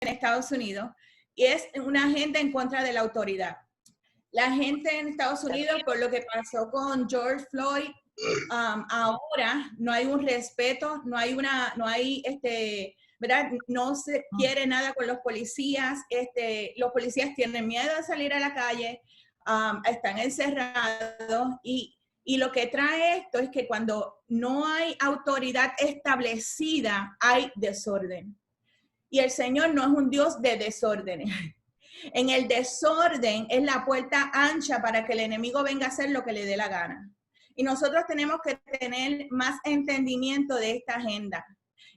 en Estados Unidos y es una agenda en contra de la autoridad. La gente en Estados Unidos, por lo que pasó con George Floyd, ahora no hay un respeto, ¿verdad? No se quiere nada con los policías. Los policías tienen miedo de salir a la calle, están encerrados y lo que trae esto es que cuando no hay autoridad establecida, hay desorden. Y el Señor no es un Dios de desorden. En el desorden es la puerta ancha para que el enemigo venga a hacer lo que le dé la gana. Y nosotros tenemos que tener más entendimiento de esta agenda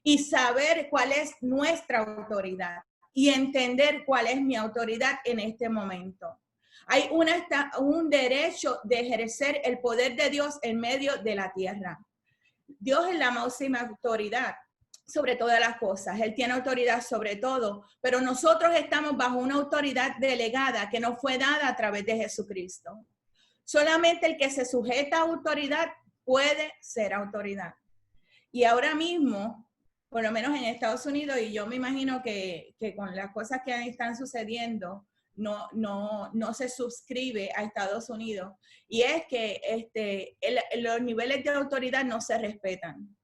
y saber cuál es nuestra autoridad y entender cuál es mi autoridad en este momento. Hay un derecho de ejercer el poder de Dios en medio de la tierra. Dios es la máxima autoridad sobre todas las cosas. Él tiene autoridad sobre todo, pero nosotros estamos bajo una autoridad delegada que nos fue dada a través de Jesucristo. Solamente el que se sujeta a autoridad puede ser autoridad. Y ahora mismo, por lo menos en Estados Unidos, y yo me imagino que con las cosas que están sucediendo, no se suscribe a Estados Unidos. Y es que los niveles de autoridad no se respetan.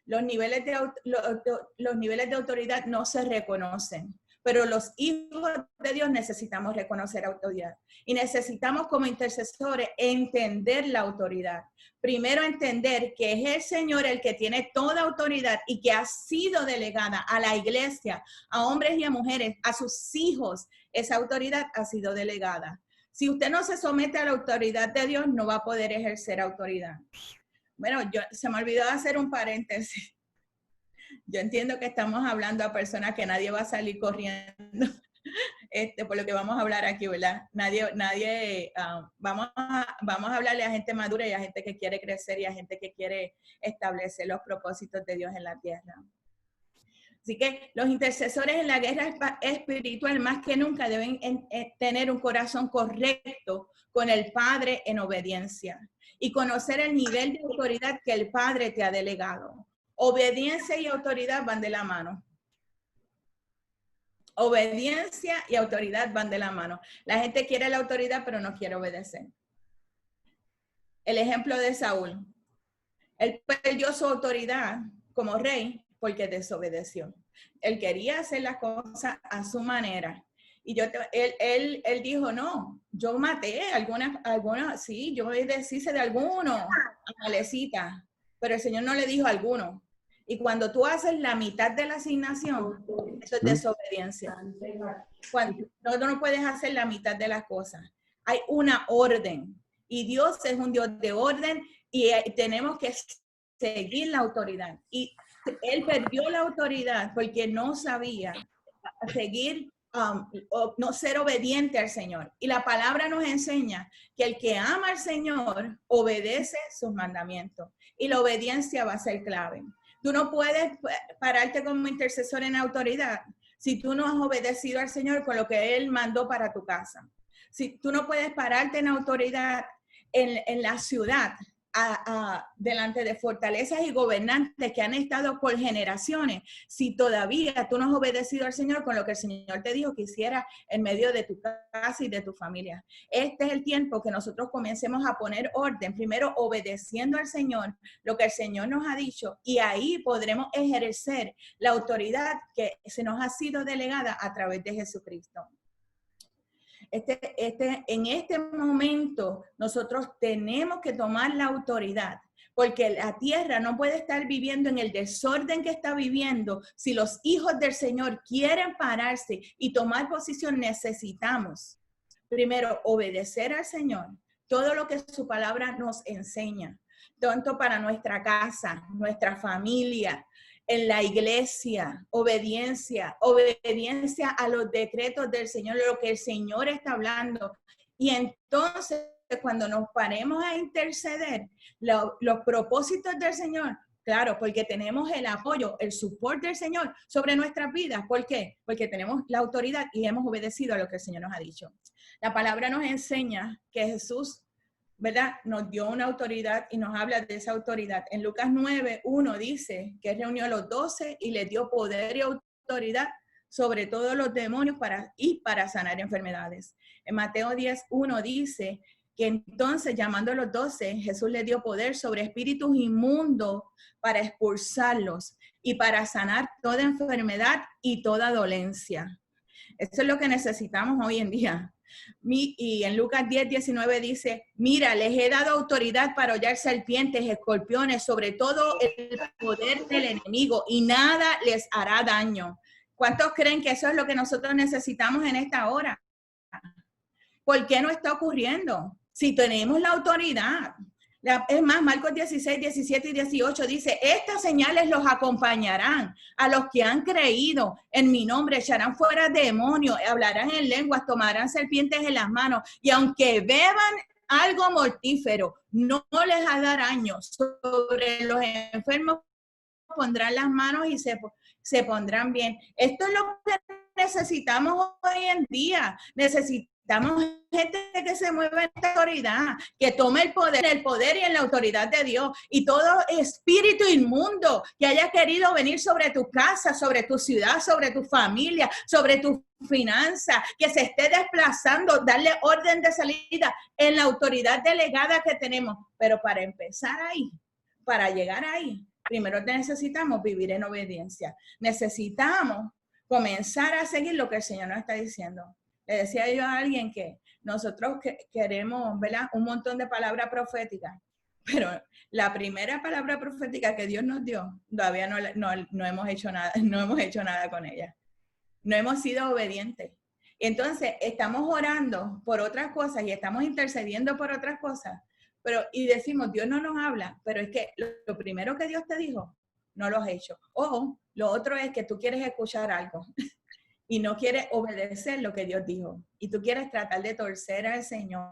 Los niveles de autoridad no se reconocen, pero los hijos de Dios necesitamos reconocer autoridad y necesitamos como intercesores entender la autoridad. Primero entender que es el Señor el que tiene toda autoridad y que ha sido delegada a la iglesia, a hombres y a mujeres, a sus hijos. Esa autoridad ha sido delegada. Si usted no se somete a la autoridad de Dios, no va a poder ejercer autoridad. Bueno, se me olvidó hacer un paréntesis. Yo entiendo que estamos hablando a personas que nadie va a salir corriendo, por lo que vamos a hablar aquí, ¿verdad? Vamos a hablarle a gente madura y a gente que quiere crecer y a gente que quiere establecer los propósitos de Dios en la tierra. Así que los intercesores en la guerra espiritual más que nunca deben tener un corazón correcto con el Padre en obediencia y conocer el nivel de autoridad que el Padre te ha delegado. Obediencia y autoridad van de la mano. Obediencia y autoridad van de la mano. La gente quiere la autoridad, pero no quiere obedecer. El ejemplo de Saúl. Él perdió su autoridad como rey porque desobedeció. Él quería hacer las cosas a su manera. Y él dijo, no, yo maté algunas, sí, yo me deshice de algunos, amalecita, pero el Señor no le dijo a alguno. Y cuando tú haces la mitad de la asignación, eso es desobediencia. Cuando no puedes hacer la mitad de las cosas. Hay una orden. Y Dios es un Dios de orden y tenemos que seguir la autoridad. Y él perdió la autoridad porque no sabía seguir, no ser obediente al Señor. Y la palabra nos enseña que el que ama al Señor obedece sus mandamientos. Y la obediencia va a ser clave. Tú no puedes pararte como intercesor en autoridad si tú no has obedecido al Señor con lo que Él mandó para tu casa. Si tú no puedes pararte en autoridad en la ciudad, delante de fortalezas y gobernantes que han estado por generaciones, si todavía tú no has obedecido al Señor con lo que el Señor te dijo que hiciera en medio de tu casa y de tu familia. Este es el tiempo que nosotros comencemos a poner orden, primero obedeciendo al Señor, lo que el Señor nos ha dicho, y ahí podremos ejercer la autoridad que se nos ha sido delegada a través de Jesucristo. En este momento nosotros tenemos que tomar la autoridad, porque la tierra no puede estar viviendo en el desorden que está viviendo. Si los hijos del Señor quieren pararse y tomar posición, necesitamos primero obedecer al Señor, todo lo que su palabra nos enseña, tanto para nuestra casa, nuestra familia, en la iglesia, obediencia a los decretos del Señor, lo que el Señor está hablando. Y entonces, cuando nos paremos a interceder, los propósitos del Señor, claro, porque tenemos el apoyo, el support del Señor sobre nuestras vidas. ¿Por qué? Porque tenemos la autoridad y hemos obedecido a lo que el Señor nos ha dicho. La palabra nos enseña que Jesús, ¿verdad?, nos dio una autoridad y nos habla de esa autoridad. En Lucas 9:1 dice que reunió a los 12 y les dio poder y autoridad sobre todos los demonios para sanar enfermedades. En Mateo 10:1 dice que entonces, llamando a los 12, Jesús les dio poder sobre espíritus inmundos para expulsarlos y para sanar toda enfermedad y toda dolencia. Eso es lo que necesitamos hoy en día. Y en Lucas 10:19 dice, mira, les he dado autoridad para hollar serpientes, escorpiones, sobre todo el poder del enemigo, y nada les hará daño. ¿Cuántos creen que eso es lo que nosotros necesitamos en esta hora? ¿Por qué no está ocurriendo? Si tenemos la autoridad. Es más, Marcos 16, 17 y 18 dice, estas señales los acompañarán a los que han creído en mi nombre, echarán fuera demonios, hablarán en lenguas, tomarán serpientes en las manos, y aunque beban algo mortífero, no les hará daño. Sobre los enfermos pondrán las manos y se pondrán bien. Esto es lo que necesitamos hoy en día. Necesitamos gente que se mueva en esta autoridad, que tome el poder y en la autoridad de Dios. Y todo espíritu inmundo que haya querido venir sobre tu casa, sobre tu ciudad, sobre tu familia, sobre tu finanza, que se esté desplazando, darle orden de salida en la autoridad delegada que tenemos. Pero para empezar ahí, para llegar ahí, primero necesitamos vivir en obediencia. Necesitamos comenzar a seguir lo que el Señor nos está diciendo. Le decía yo a alguien que nosotros queremos, ¿verdad?, un montón de palabras proféticas, pero la primera palabra profética que Dios nos dio, todavía no hemos hecho nada con ella. No hemos sido obedientes. Entonces, estamos orando por otras cosas y estamos intercediendo por otras cosas, y decimos, Dios no nos habla, pero es que lo primero que Dios te dijo, no lo has hecho. O lo otro es que tú quieres escuchar algo y no quieres obedecer lo que Dios dijo. Y tú quieres tratar de torcer al Señor.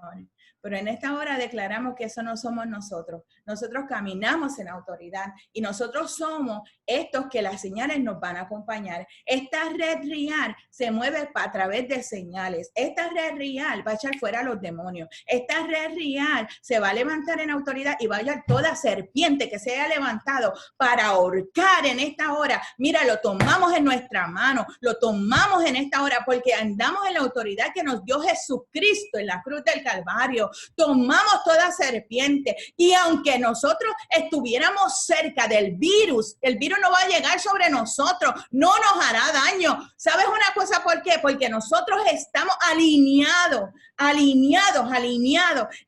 Pero en esta hora declaramos que eso no somos nosotros. Nosotros caminamos en autoridad y nosotros somos estos que las señales nos van a acompañar. Esta red real se mueve a través de señales. Esta red real va a echar fuera a los demonios. Esta red real se va a levantar en autoridad y va a hallar toda serpiente que se haya levantado para ahorcar en esta hora. Mira, lo tomamos en nuestra mano, lo tomamos en esta hora porque andamos en la autoridad que nos dio Jesucristo en la cruz del Calvario. Tomamos toda serpiente y aunque nosotros estuviéramos cerca del virus, el virus no va a llegar sobre nosotros, no nos hará daño. ¿Sabes una cosa por qué? Porque nosotros estamos alineados.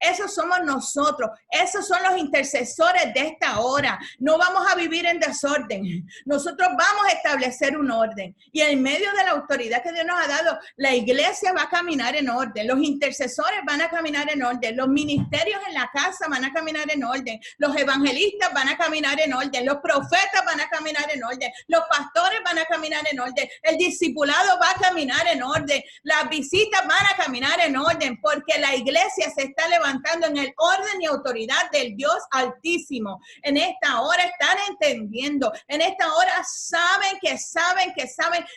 Esos somos nosotros. Esos son los intercesores de esta hora. No vamos a vivir en desorden. Nosotros vamos a establecer un orden. Y en medio de la autoridad que Dios nos ha dado, la iglesia va a caminar en orden. Los intercesores van a caminar en orden. Los ministerios en la casa van a caminar en orden. Los evangelistas van a caminar en orden. Los profetas van a caminar en orden. Los pastores van a caminar en orden. El discipulado va a caminar en orden. Las visitas van a caminar en orden, porque la iglesia se está levantando en el orden y autoridad del Dios Altísimo. En esta hora están entendiendo. En esta hora saben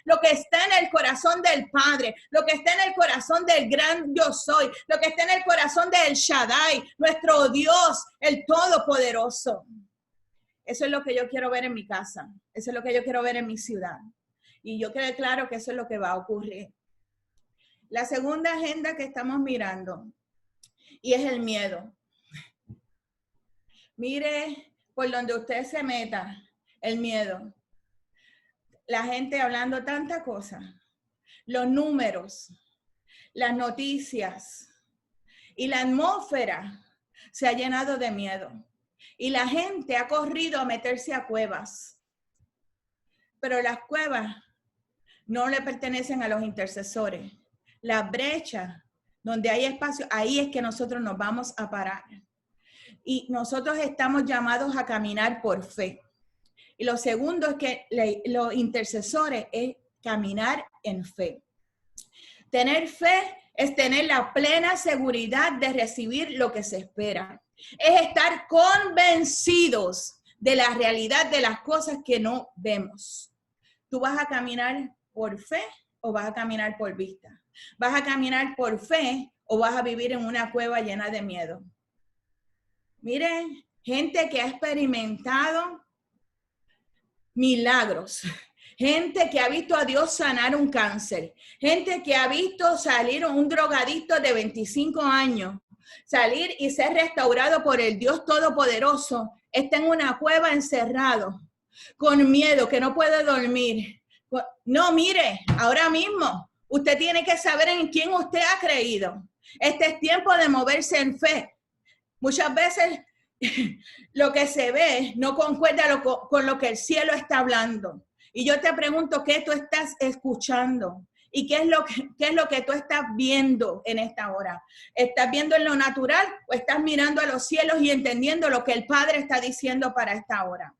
lo que está en el corazón del Padre, lo que está en el corazón del gran yo soy, lo que está en el corazón del Shaddai, nuestro Dios, el Todopoderoso. Eso es lo que yo quiero ver en mi casa. Eso es lo que yo quiero ver en mi ciudad. Y yo quede claro que eso es lo que va a ocurrir. La segunda agenda que estamos mirando, y es el miedo. Mire por donde usted se meta, el miedo. La gente hablando tanta cosa. Los números, las noticias y la atmósfera se ha llenado de miedo. Y la gente ha corrido a meterse a cuevas. Pero las cuevas no le pertenecen a los intercesores. La brecha donde hay espacio, ahí es que nosotros nos vamos a parar. Y nosotros estamos llamados a caminar por fe. Y lo segundo es que los intercesores es caminar en fe. Tener fe es tener la plena seguridad de recibir lo que se espera. Es estar convencidos de la realidad de las cosas que no vemos. ¿Tú vas a caminar por fe o vas a caminar por vista? ¿Vas a caminar por fe o vas a vivir en una cueva llena de miedo? Miren, gente que ha experimentado milagros, gente que ha visto a Dios sanar un cáncer, gente que ha visto salir un drogadicto de 25 años, salir y ser restaurado por el Dios Todopoderoso, está en una cueva encerrado, con miedo, que no puede dormir. No, mire, ahora mismo usted tiene que saber en quién usted ha creído. Este es tiempo de moverse en fe. Muchas veces lo que se ve no concuerda con lo que el cielo está hablando. Y yo te pregunto, ¿qué tú estás escuchando? ¿Y qué es lo que tú estás viendo en esta hora? ¿Estás viendo en lo natural o estás mirando a los cielos y entendiendo lo que el Padre está diciendo para esta hora?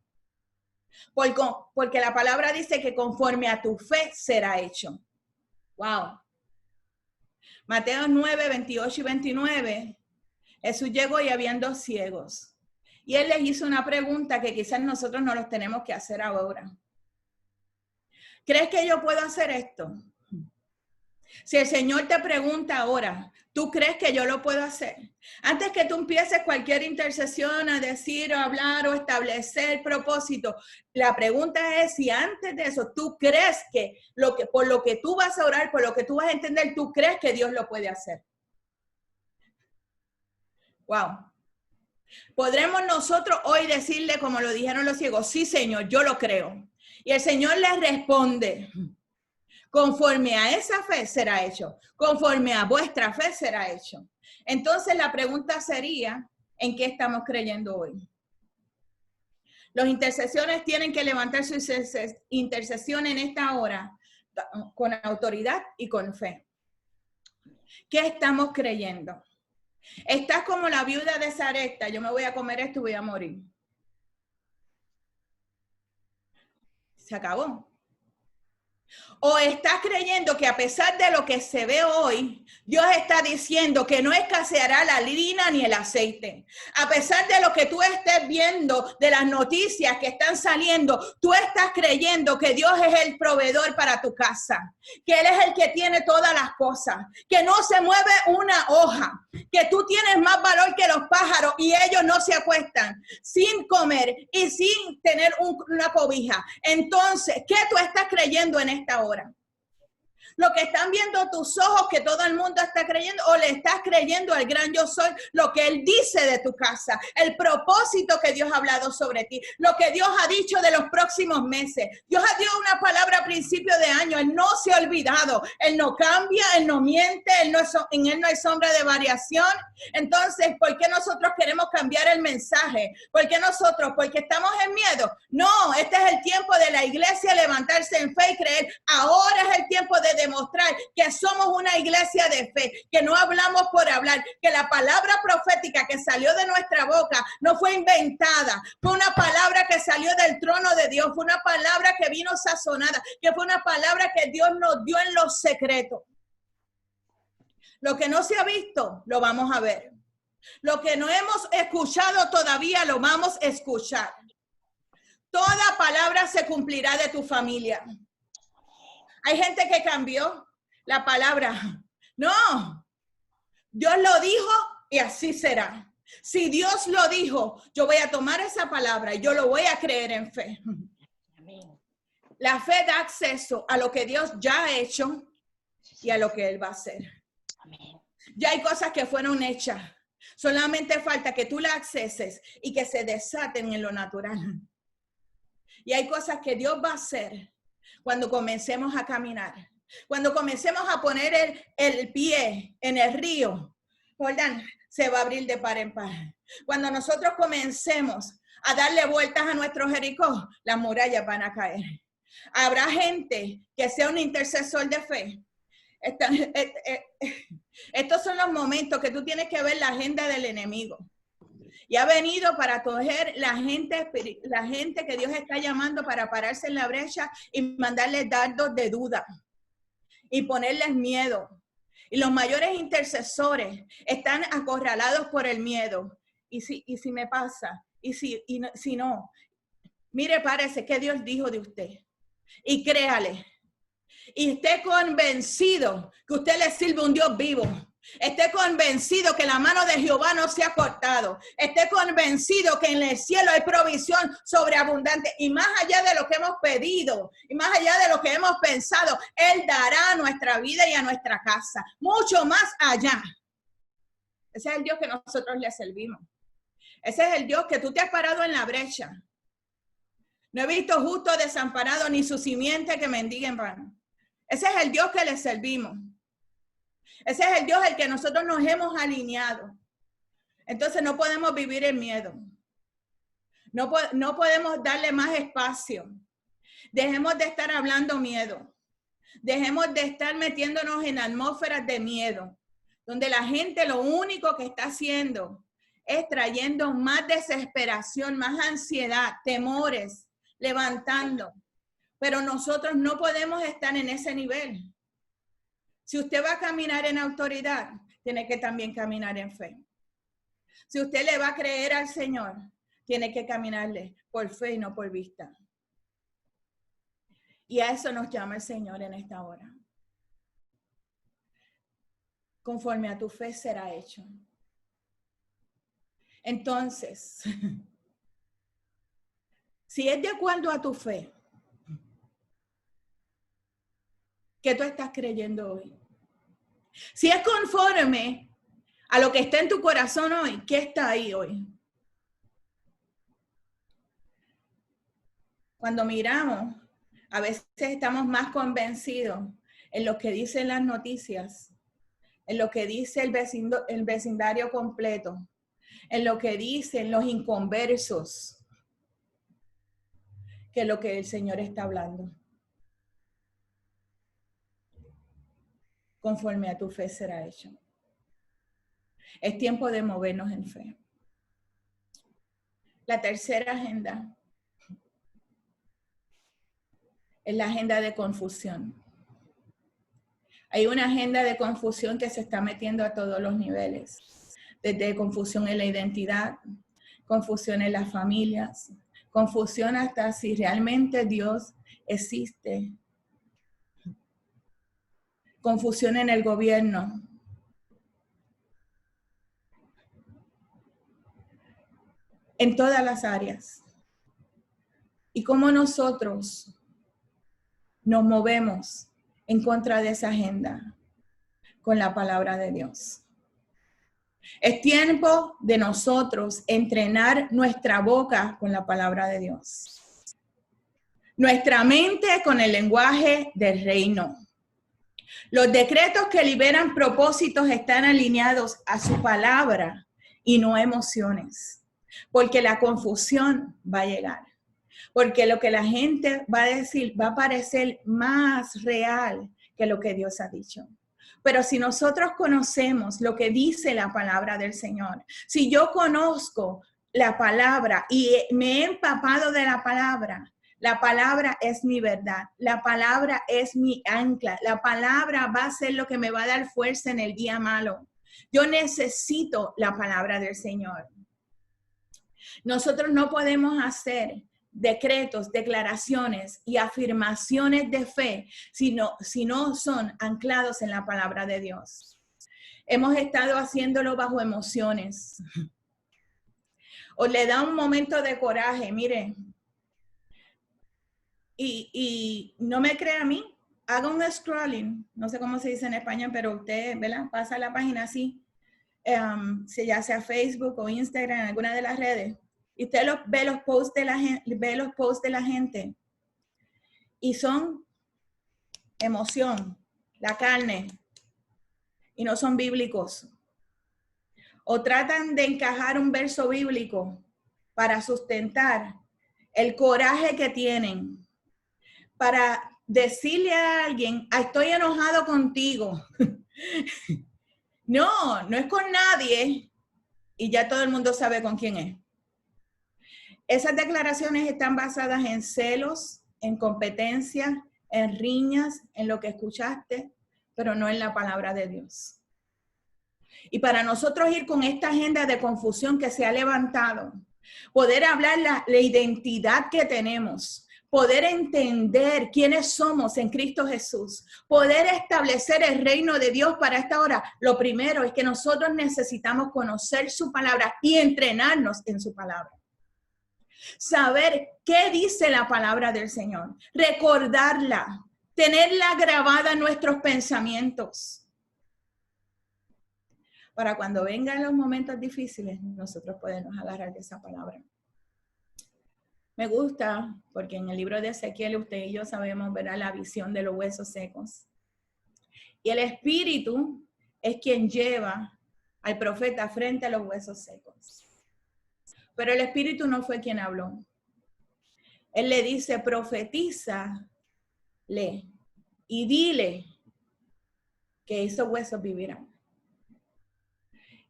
Porque la palabra dice que conforme a tu fe será hecho. Wow. Mateo 9, 28 y 29. Jesús llegó y habían 2 ciegos. Y él les hizo una pregunta que quizás nosotros no los tenemos que hacer ahora. ¿Crees que yo puedo hacer esto? Si el Señor te pregunta ahora, ¿tú crees que yo lo puedo hacer? Antes que tú empieces cualquier intercesión a decir o hablar o establecer propósito, la pregunta es si antes de eso tú crees que por lo que tú vas a orar, por lo que tú vas a entender, tú crees que Dios lo puede hacer. Wow. ¿Podremos nosotros hoy decirle, como lo dijeron los ciegos, sí, Señor, yo lo creo? Y el Señor les responde, conforme a esa fe será hecho, conforme a vuestra fe será hecho. Entonces la pregunta sería, ¿en qué estamos creyendo hoy? Los intercesores tienen que levantar su intercesión en esta hora con autoridad y con fe. ¿Qué estamos creyendo? Estás como la viuda de Sarepta, yo me voy a comer esto y voy a morir. Se acabó. O estás creyendo que a pesar de lo que se ve hoy, Dios está diciendo que no escaseará la harina ni el aceite. A pesar de lo que tú estés viendo, de las noticias que están saliendo, tú estás creyendo que Dios es el proveedor para tu casa, que Él es el que tiene todas las cosas, que no se mueve una hoja, que tú tienes más valor que los pájaros y ellos no se acuestan sin comer y sin tener una cobija. Entonces, ¿qué tú estás creyendo en esta hora? Lo que están viendo tus ojos que todo el mundo está creyendo, o le estás creyendo al gran yo soy, lo que Él dice de tu casa, el propósito que Dios ha hablado sobre ti, lo que Dios ha dicho de los próximos meses. Dios ha dado una palabra a principio de año, Él no se ha olvidado, Él no cambia, Él no miente, en Él no hay sombra de variación. Entonces, ¿por qué nosotros queremos cambiar el mensaje? ¿Por qué nosotros? ¿Porque estamos en miedo? No, este es el tiempo de la iglesia levantarse en fe y creer. Ahora es el tiempo de demostrar que somos una iglesia de fe, que no hablamos por hablar, que la palabra profética que salió de nuestra boca no fue inventada, fue una palabra que salió del trono de Dios, fue una palabra que vino sazonada, que fue una palabra que Dios nos dio en los secretos. Lo que no se ha visto, lo vamos a ver. Lo que no hemos escuchado todavía, lo vamos a escuchar. Toda palabra se cumplirá de tu familia. Hay gente que cambió la palabra. No, Dios lo dijo y así será. Si Dios lo dijo, yo voy a tomar esa palabra y yo lo voy a creer en fe. Amén. La fe da acceso a lo que Dios ya ha hecho y a lo que Él va a hacer. Amén. Ya hay cosas que fueron hechas. Solamente falta que tú las acceses y que se desaten en lo natural. Y hay cosas que Dios va a hacer cuando comencemos a caminar, cuando comencemos a poner el pie en el río, Jordán, se va a abrir de par en par. Cuando nosotros comencemos a darle vueltas a nuestro Jericó, las murallas van a caer. Habrá gente que sea un intercesor de fe. Estos son los momentos que tú tienes que ver la agenda del enemigo. Y ha venido para coger la gente que Dios está llamando para pararse en la brecha y mandarles dardos de duda y ponerles miedo. Y los mayores intercesores están acorralados por el miedo. ¿Y si me pasa? ¿Y si no? Mire, parece que Dios dijo de usted. Y créale. Y esté convencido que usted le sirve a un Dios vivo. Esté convencido que la mano de Jehová no se ha cortado. Esté convencido que en el cielo hay provisión sobreabundante. Y más allá de lo que hemos pedido, y más allá de lo que hemos pensado, Él dará a nuestra vida y a nuestra casa. Mucho más allá. Ese es el Dios que nosotros le servimos. Ese es el Dios que tú te has parado en la brecha. No he visto justo desamparado ni su simiente que mendigue en vano. Ese es el Dios que le servimos. Ese es el Dios al que nosotros nos hemos alineado. Entonces no podemos vivir en miedo. No podemos darle más espacio. Dejemos de estar hablando miedo. Dejemos de estar metiéndonos en atmósferas de miedo, donde la gente lo único que está haciendo es trayendo más desesperación, más ansiedad, temores, levantando. Pero nosotros no podemos estar en ese nivel. Si usted va a caminar en autoridad, tiene que también caminar en fe. Si usted le va a creer al Señor, tiene que caminarle por fe y no por vista. Y a eso nos llama el Señor en esta hora. Conforme a tu fe será hecho. Entonces, si es de acuerdo a tu fe, ¿qué tú estás creyendo hoy? Si es conforme a lo que está en tu corazón hoy, ¿qué está ahí hoy? Cuando miramos, a veces estamos más convencidos en lo que dicen las noticias, en lo que dice el vecindario completo, en lo que dicen los inconversos, que lo que el Señor está hablando. Conforme a tu fe será hecho. Es tiempo de movernos en fe. La tercera agenda es la agenda de confusión. Hay una agenda de confusión que se está metiendo a todos los niveles. Desde confusión en la identidad, confusión en las familias, confusión hasta si realmente Dios existe. Confusión en el gobierno. En todas las áreas. Y cómo nosotros nos movemos en contra de esa agenda con la palabra de Dios. Es tiempo de nosotros entrenar nuestra boca con la palabra de Dios. Nuestra mente con el lenguaje del reino. Los decretos que liberan propósitos están alineados a su palabra y no emociones. Porque la confusión va a llegar. Porque lo que la gente va a decir va a parecer más real que lo que Dios ha dicho. Pero si nosotros conocemos lo que dice la palabra del Señor, si yo conozco la palabra y me he empapado de la palabra es mi verdad, la palabra es mi ancla, la palabra va a ser lo que me va a dar fuerza en el día malo. Yo necesito la palabra del Señor. Nosotros no podemos hacer decretos, declaraciones y afirmaciones de fe si no son anclados en la palabra de Dios. Hemos estado haciéndolo bajo emociones. O le da un momento de coraje, mire. Y no me cree a mí, haga un scrolling, no sé cómo se dice en español, pero usted, ¿verdad? Pasa la página así, ya sea Facebook o Instagram, alguna de las redes. Y usted ve los posts de la gente y son emoción, la carne, y no son bíblicos. O tratan de encajar un verso bíblico para sustentar el coraje que tienen, para decirle a alguien, estoy enojado contigo. No es con nadie y ya todo el mundo sabe con quién es. Esas declaraciones están basadas en celos, en competencia, en riñas, en lo que escuchaste, pero no en la palabra de Dios. Y para nosotros ir con esta agenda de confusión que se ha levantado, poder hablar la identidad que tenemos, poder entender quiénes somos en Cristo Jesús, poder establecer el reino de Dios para esta hora, lo primero es que nosotros necesitamos conocer su palabra y entrenarnos en su palabra. Saber qué dice la palabra del Señor, recordarla, tenerla grabada en nuestros pensamientos. Para cuando vengan los momentos difíciles, nosotros podemos agarrar de esa palabra. Me gusta porque en el libro de Ezequiel usted y yo sabemos, ¿verdad?, la visión de los huesos secos. Y el Espíritu es quien lleva al profeta frente a los huesos secos. Pero el Espíritu no fue quien habló. Él le dice, profetízale y dile que esos huesos vivirán.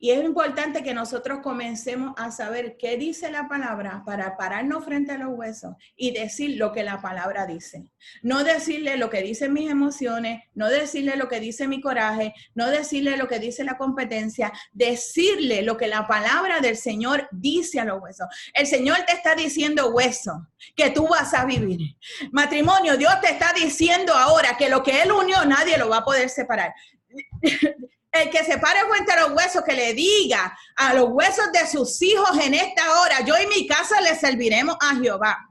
Y es importante que nosotros comencemos a saber qué dice la palabra para pararnos frente a los huesos y decir lo que la palabra dice. No decirle lo que dicen mis emociones, no decirle lo que dice mi coraje, no decirle lo que dice la competencia, decirle lo que la palabra del Señor dice a los huesos. El Señor te está diciendo, hueso, que tú vas a vivir. Matrimonio, Dios te está diciendo ahora que lo que Él unió, nadie lo va a poder separar. El que se pare frente a los huesos, que le diga a los huesos de sus hijos en esta hora, yo y mi casa le serviremos a Jehová.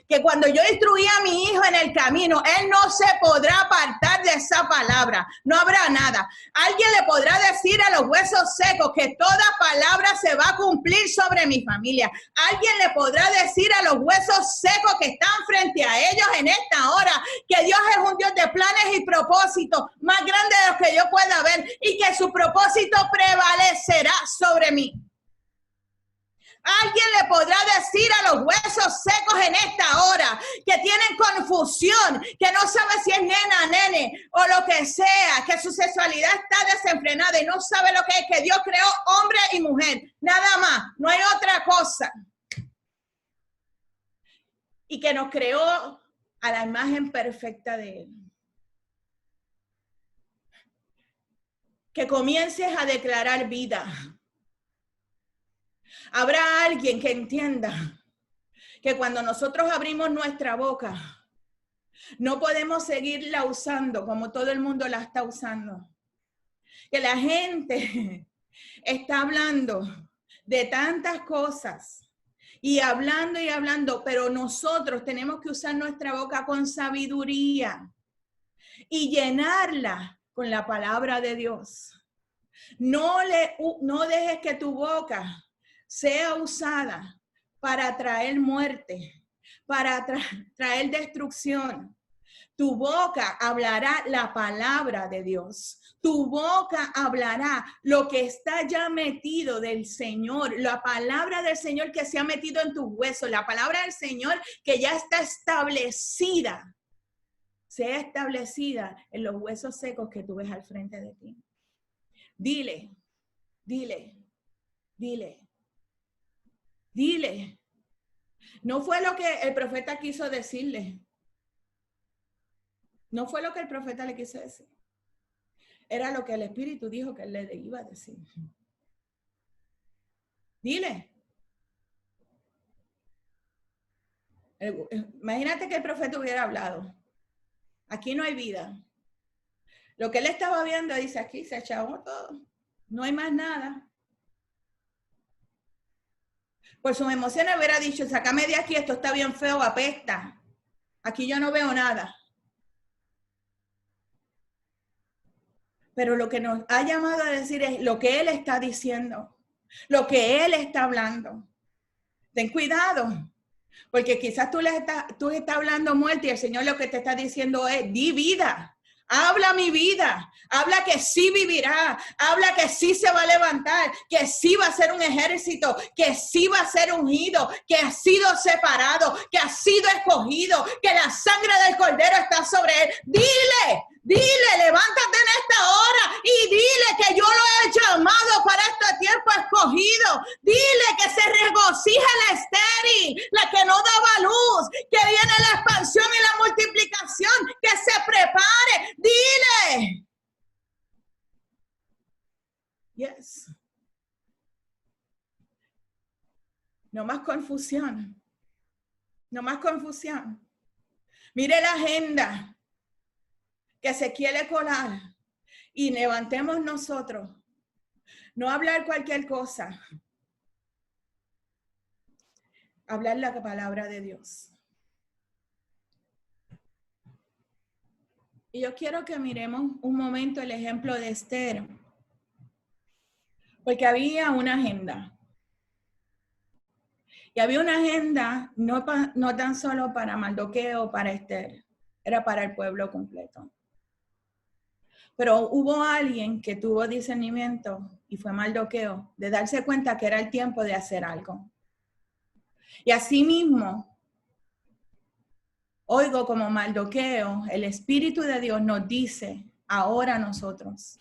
Que cuando yo instruí a mi hijo en el camino, él no se podrá apartar de esa palabra. No habrá nada. Alguien le podrá decir a los huesos secos que toda palabra se va a cumplir sobre mi familia. Alguien le podrá decir a los huesos secos que están frente a ellos en esta hora que Dios es un Dios de planes y propósitos más grandes de los que yo pueda ver y que su propósito prevalecerá sobre mí. Alguien le podrá decir a los huesos secos en esta hora que tienen confusión, que no sabe si es nena, nene o lo que sea, que su sexualidad está desenfrenada y no sabe lo que es, que Dios creó hombre y mujer, nada más, no hay otra cosa. Y que nos creó a la imagen perfecta de Él. Que comiences a declarar vida. Habrá alguien que entienda que cuando nosotros abrimos nuestra boca, no podemos seguirla usando como todo el mundo la está usando. Que la gente está hablando de tantas cosas y hablando, pero nosotros tenemos que usar nuestra boca con sabiduría y llenarla con la palabra de Dios. No dejes que tu boca sea usada para traer muerte, para traer destrucción. Tu boca hablará la palabra de Dios. Tu boca hablará lo que está ya metido del Señor, la palabra del Señor que se ha metido en tus huesos, la palabra del Señor que ya está establecida, sea establecida en los huesos secos que tú ves al frente de ti. Dile, dile, dile. Dile. No fue lo que el profeta quiso decirle. No fue lo que el profeta le quiso decir. Era lo que el Espíritu dijo que él le iba a decir. Dile. Imagínate que el profeta hubiera hablado. Aquí no hay vida. Lo que él estaba viendo, dice, aquí se echó todo. No hay más nada. Por sus emociones hubiera dicho, sácame de aquí, esto está bien feo, apesta. Aquí yo no veo nada. Pero lo que nos ha llamado a decir es lo que Él está diciendo, lo que Él está hablando. Ten cuidado, porque quizás tú estás hablando muerte y el Señor lo que te está diciendo es, di vida. Habla mi vida, habla que sí vivirá, habla que sí se va a levantar, que sí va a ser un ejército, que sí va a ser ungido, que ha sido separado, que ha sido escogido, que la sangre del Cordero está sobre él. Dile, levántate en esta hora y dile que yo lo he llamado para este tiempo escogido. Dile que se regocija el estéril, la que no daba luz, que viene la expansión y la multiplicación, que se prepare. Dile. Yes. No más confusión. No más confusión. Mire la agenda que se quiere colar y levantemos nosotros. No hablar cualquier cosa. Hablar la palabra de Dios. Y yo quiero que miremos un momento el ejemplo de Esther. Porque había una agenda. Y había una agenda no tan solo para Mardoqueo o para Esther. Era para el pueblo completo. Pero hubo alguien que tuvo discernimiento, y fue Mardoqueo, de darse cuenta que era el tiempo de hacer algo. Y asimismo, oigo como Mardoqueo, el Espíritu de Dios nos dice ahora a nosotros.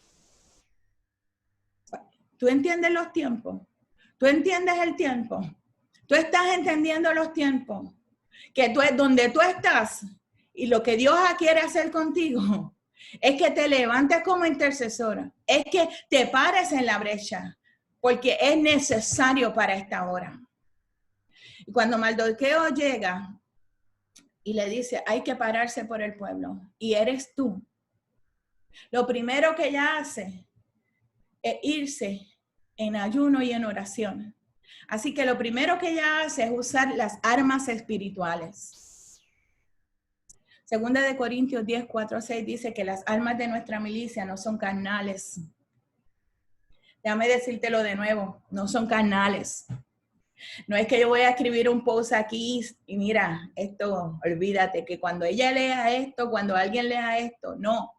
¿Tú entiendes los tiempos? ¿Tú entiendes el tiempo? ¿Tú estás entendiendo los tiempos? Que tú es donde tú estás y lo que Dios quiere hacer contigo es que te levantes como intercesora, es que te pares en la brecha, porque es necesario para esta hora. Y cuando Mardoqueo llega y le dice, hay que pararse por el pueblo, y eres tú, lo primero que ella hace es irse en ayuno y en oración. Así que lo primero que ella hace es usar las armas espirituales. Segunda de Corintios 10, 4, 6 dice que las armas de nuestra milicia no son carnales. Déjame decírtelo de nuevo, no son carnales. No es que yo voy a escribir un post aquí y mira, esto, olvídate que cuando ella lea esto, cuando alguien lea esto, no.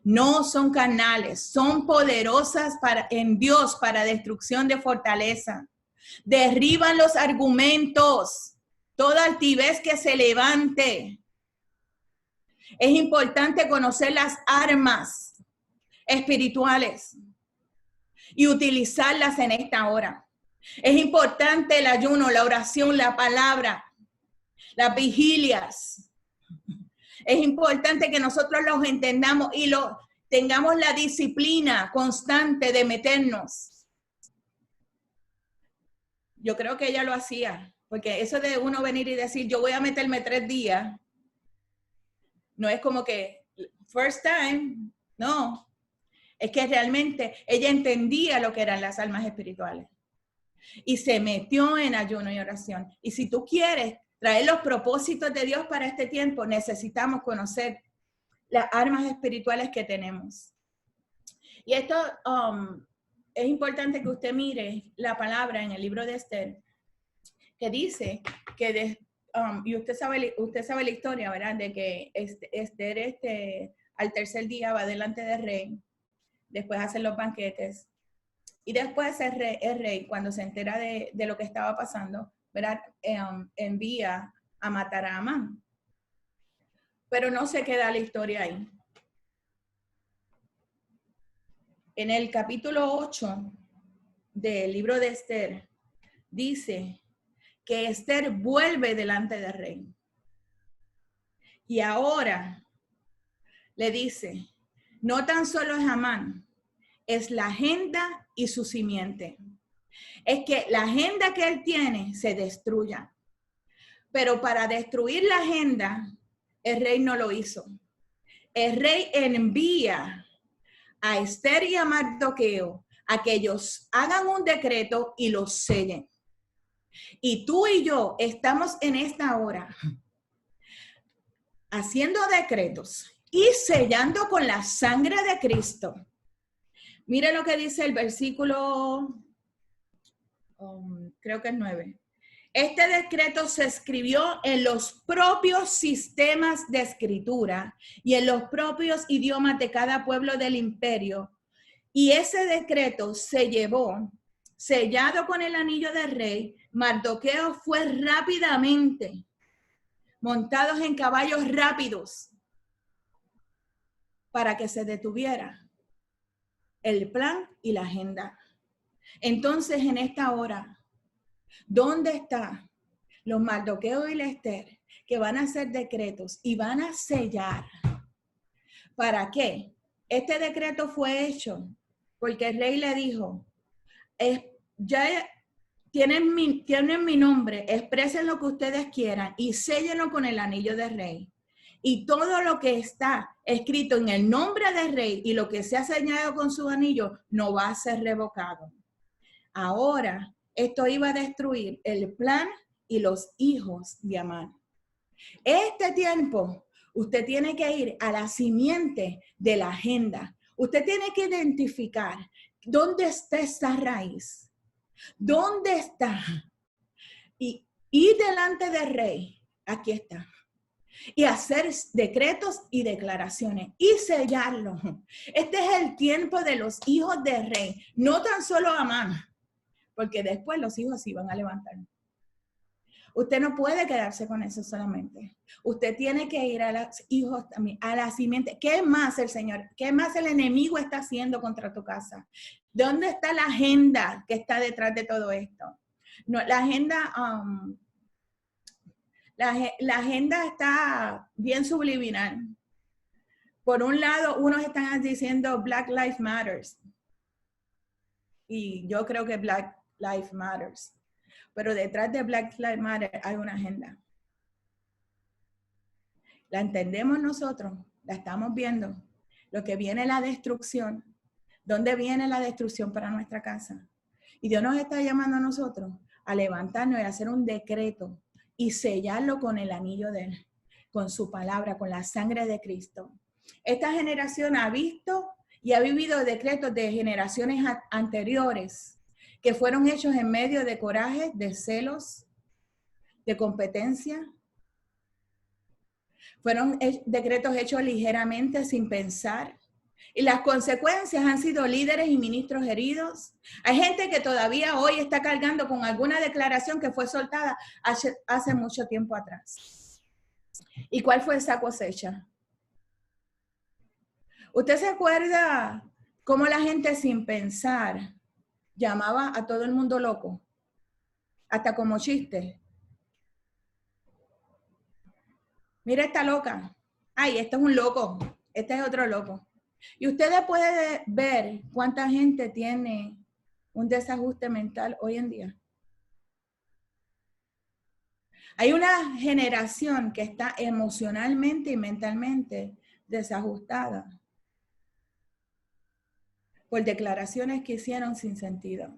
No son carnales, son poderosas en Dios para destrucción de fortaleza. Derriban los argumentos, toda altivez que se levante. Es importante conocer las armas espirituales y utilizarlas en esta hora. Es importante el ayuno, la oración, la palabra, las vigilias. Es importante que nosotros los entendamos y tengamos la disciplina constante de meternos. Yo creo que ella lo hacía, porque eso de uno venir y decir, yo voy a meterme 3 días, no es como que first time, no. Es que realmente ella entendía lo que eran las almas espirituales y se metió en ayuno y oración. Y si tú quieres traer los propósitos de Dios para este tiempo, necesitamos conocer las armas espirituales que tenemos. Y esto es importante que usted mire la palabra en el libro de Esther, que dice que, y usted sabe la historia, ¿verdad? De que Esther al tercer día va delante del rey, después hace los banquetes, y después el rey, cuando se entera de lo que estaba pasando, ¿verdad? Envía a matar a Amán. Pero no se queda la historia ahí. En el capítulo 8 del libro de Esther, dice que Esther vuelve delante del rey. Y ahora le dice, no tan solo es Amán, es la agenda y su simiente. Es que la agenda que él tiene se destruya. Pero para destruir la agenda, el rey no lo hizo. El rey envía a Esther y a Mardoqueo a que ellos hagan un decreto y lo sellen. Y tú y yo estamos en esta hora haciendo decretos y sellando con la sangre de Cristo. Mire lo que dice el versículo, creo que es 9. Este decreto se escribió en los propios sistemas de escritura y en los propios idiomas de cada pueblo del imperio. Y ese decreto se llevó, sellado con el anillo del rey. Mardoqueo fue rápidamente, montados en caballos rápidos, para que se detuviera el plan y la agenda. Entonces, en esta hora, ¿dónde están los Mardoqueo y la Esther que van a hacer decretos y van a sellar? ¿Para qué? Este decreto fue hecho porque el rey le dijo, ya tienen mi nombre, expresen lo que ustedes quieran y séllenlo con el anillo de rey. Y todo lo que está escrito en el nombre del rey y lo que se ha señalado con su anillo no va a ser revocado. Ahora, esto iba a destruir el plan y los hijos de Amán. Este tiempo, usted tiene que ir a la simiente de la agenda. Usted tiene que identificar dónde está esa raíz. ¿Dónde está? Y delante del rey, aquí está. Y hacer decretos y declaraciones y sellarlo. Este es el tiempo de los hijos del rey, no tan solo Amán, porque después los hijos se iban a levantar. Usted no puede quedarse con eso solamente. Usted tiene que ir a los hijos también, a la simiente. ¿Qué más el Señor, qué más el enemigo está haciendo contra tu casa? ¿Dónde está la agenda que está detrás de todo esto? No, la agenda, la agenda está bien subliminal. Por un lado, unos están diciendo Black Lives Matters. Y yo creo que Black Lives Matters. Pero detrás de Black Lives Matter hay una agenda. La entendemos nosotros, la estamos viendo. Lo que viene es la destrucción. ¿Dónde viene la destrucción para nuestra casa? Y Dios nos está llamando a nosotros a levantarnos y a hacer un decreto y sellarlo con el anillo de Él, con su palabra, con la sangre de Cristo. Esta generación ha visto y ha vivido decretos de generaciones anteriores que fueron hechos en medio de coraje, de celos, de competencia. Fueron decretos hechos ligeramente, sin pensar. Y las consecuencias han sido líderes y ministros heridos. Hay gente que todavía hoy está cargando con alguna declaración que fue soltada hace mucho tiempo atrás. ¿Y cuál fue esa cosecha? ¿Usted se acuerda cómo la gente sin pensar llamaba a todo el mundo loco? Hasta como chiste. Mira esta loca. Ay, este es un loco. Este es otro loco. Y ustedes pueden ver cuánta gente tiene un desajuste mental hoy en día. Hay una generación que está emocionalmente y mentalmente desajustada por declaraciones que hicieron sin sentido.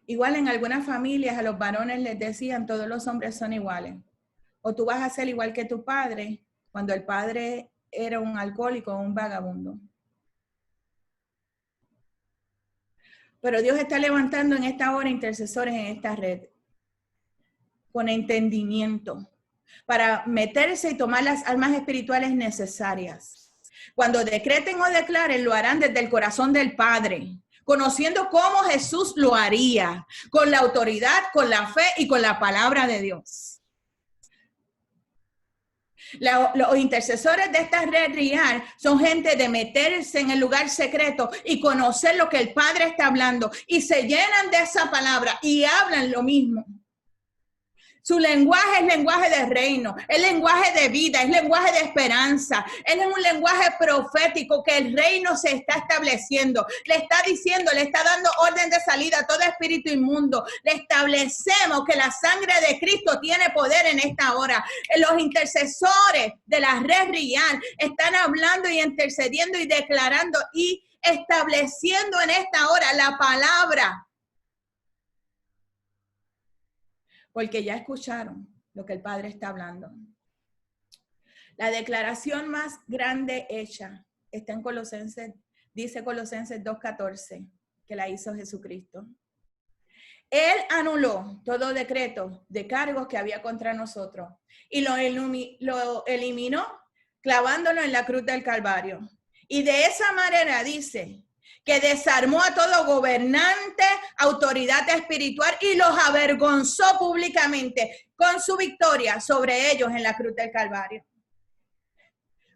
Igual en algunas familias a los varones les decían todos los hombres son iguales. O tú vas a ser igual que tu padre cuando el padre era un alcohólico o un vagabundo. Pero Dios está levantando en esta hora intercesores en esta red con entendimiento para meterse y tomar las armas espirituales necesarias. Cuando decreten o declaren, lo harán desde el corazón del Padre, conociendo cómo Jesús lo haría, con la autoridad, con la fe y con la palabra de Dios. Los intercesores de esta red real son gente de meterse en el lugar secreto y conocer lo que el Padre está hablando y se llenan de esa palabra y hablan lo mismo. Su lenguaje es lenguaje de reino, es lenguaje de vida, es lenguaje de esperanza, es un lenguaje profético que el reino se está estableciendo. Le está diciendo, le está dando orden de salida a todo espíritu inmundo. Le establecemos que la sangre de Cristo tiene poder en esta hora. Los intercesores de la red real están hablando y intercediendo y declarando y estableciendo en esta hora la palabra. Porque ya escucharon lo que el Padre está hablando. La declaración más grande hecha está en Colosenses, dice Colosenses 2:14, que la hizo Jesucristo. Él anuló todo decreto de cargos que había contra nosotros y lo eliminó clavándolo en la cruz del Calvario. Y de esa manera dice que desarmó a todo gobernante, autoridad espiritual y los avergonzó públicamente con su victoria sobre ellos en la cruz del Calvario.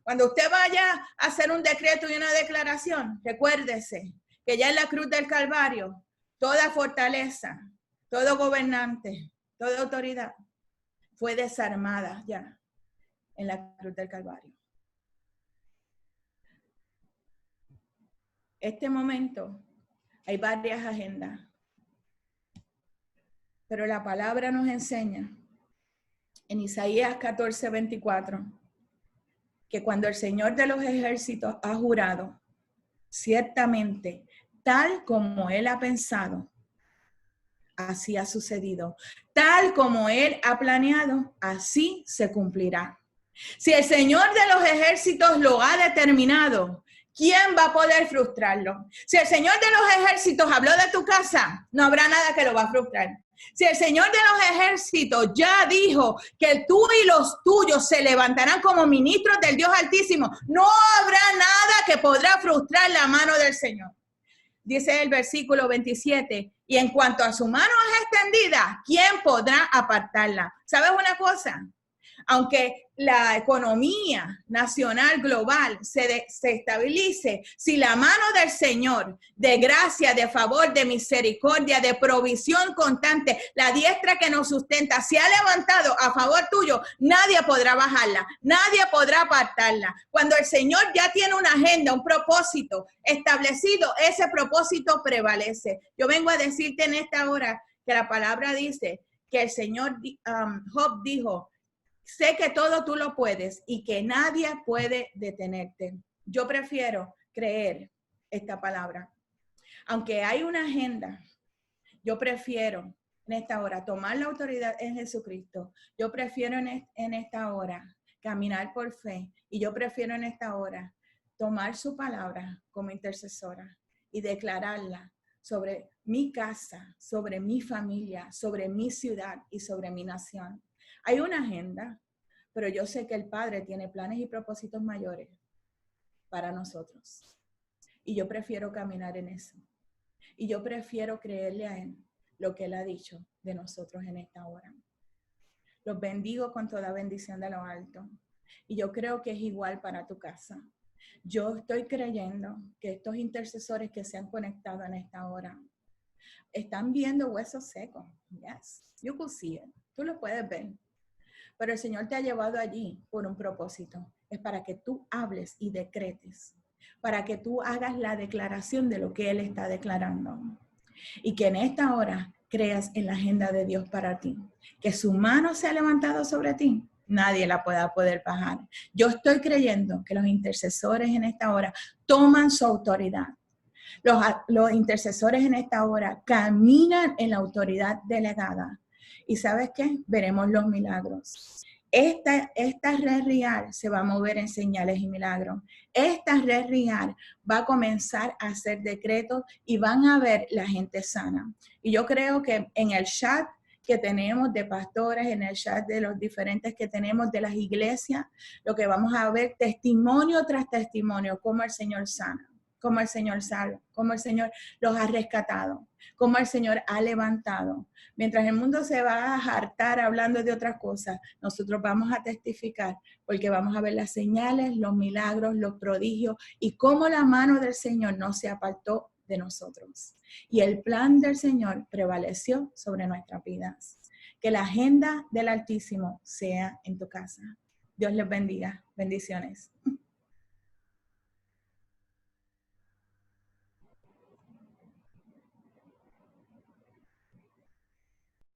Cuando usted vaya a hacer un decreto y una declaración, recuérdese que ya en la cruz del Calvario, toda fortaleza, todo gobernante, toda autoridad fue desarmada ya en la cruz del Calvario. Este momento hay varias agendas. Pero la palabra nos enseña en Isaías 14:24 que cuando el Señor de los ejércitos ha jurado, ciertamente, tal como Él ha pensado, así ha sucedido. Tal como Él ha planeado, así se cumplirá. Si el Señor de los ejércitos lo ha determinado, ¿quién va a poder frustrarlo? Si el Señor de los ejércitos habló de tu casa, no habrá nada que lo va a frustrar. Si el Señor de los ejércitos ya dijo que tú y los tuyos se levantarán como ministros del Dios Altísimo, no habrá nada que podrá frustrar la mano del Señor. Dice el versículo 27, y en cuanto a su mano es extendida, ¿quién podrá apartarla? ¿Sabes una cosa? Aunque la economía nacional global se estabilice, si la mano del Señor de gracia, de favor, de misericordia, de provisión constante, la diestra que nos sustenta, se ha levantado a favor tuyo, nadie podrá bajarla, nadie podrá apartarla. Cuando el Señor ya tiene una agenda, un propósito establecido, ese propósito prevalece. Yo vengo a decirte en esta hora que la palabra dice que el Señor Job dijo, sé que todo tú lo puedes y que nadie puede detenerte. Yo prefiero creer esta palabra. Aunque hay una agenda, yo prefiero en esta hora tomar la autoridad en Jesucristo. Yo prefiero en esta hora caminar por fe. Y yo prefiero en esta hora tomar su palabra como intercesora y declararla sobre mi casa, sobre mi familia, sobre mi ciudad y sobre mi nación. Hay una agenda, pero yo sé que el Padre tiene planes y propósitos mayores para nosotros. Y yo prefiero caminar en eso. Y yo prefiero creerle a Él lo que Él ha dicho de nosotros en esta hora. Los bendigo con toda bendición de lo alto. Y yo creo que es igual para tu casa. Yo estoy creyendo que estos intercesores que se han conectado en esta hora están viendo huesos secos. Yes, you could see it. Tú lo puedes ver. Pero el Señor te ha llevado allí por un propósito. Es para que tú hables y decretes. Para que tú hagas la declaración de lo que Él está declarando. Y que en esta hora creas en la agenda de Dios para ti. Que su mano se ha levantado sobre ti. Nadie la pueda poder bajar. Yo estoy creyendo que los intercesores en esta hora toman su autoridad. Los intercesores en esta hora caminan en la autoridad delegada. ¿Y sabes qué? Veremos los milagros. Esta red real se va a mover en señales y milagros. Esta red real va a comenzar a hacer decretos y van a ver la gente sana. Y yo creo que en el chat que tenemos de pastores, en el chat de los diferentes que tenemos de las iglesias, lo que vamos a ver testimonio tras testimonio, cómo el Señor sana, cómo el Señor salva, cómo el Señor los ha rescatado, cómo el Señor ha levantado. Mientras el mundo se va a hartar hablando de otras cosas, nosotros vamos a testificar porque vamos a ver las señales, los milagros, los prodigios y cómo la mano del Señor no se apartó de nosotros. Y el plan del Señor prevaleció sobre nuestras vidas. Que la agenda del Altísimo sea en tu casa. Dios les bendiga. Bendiciones.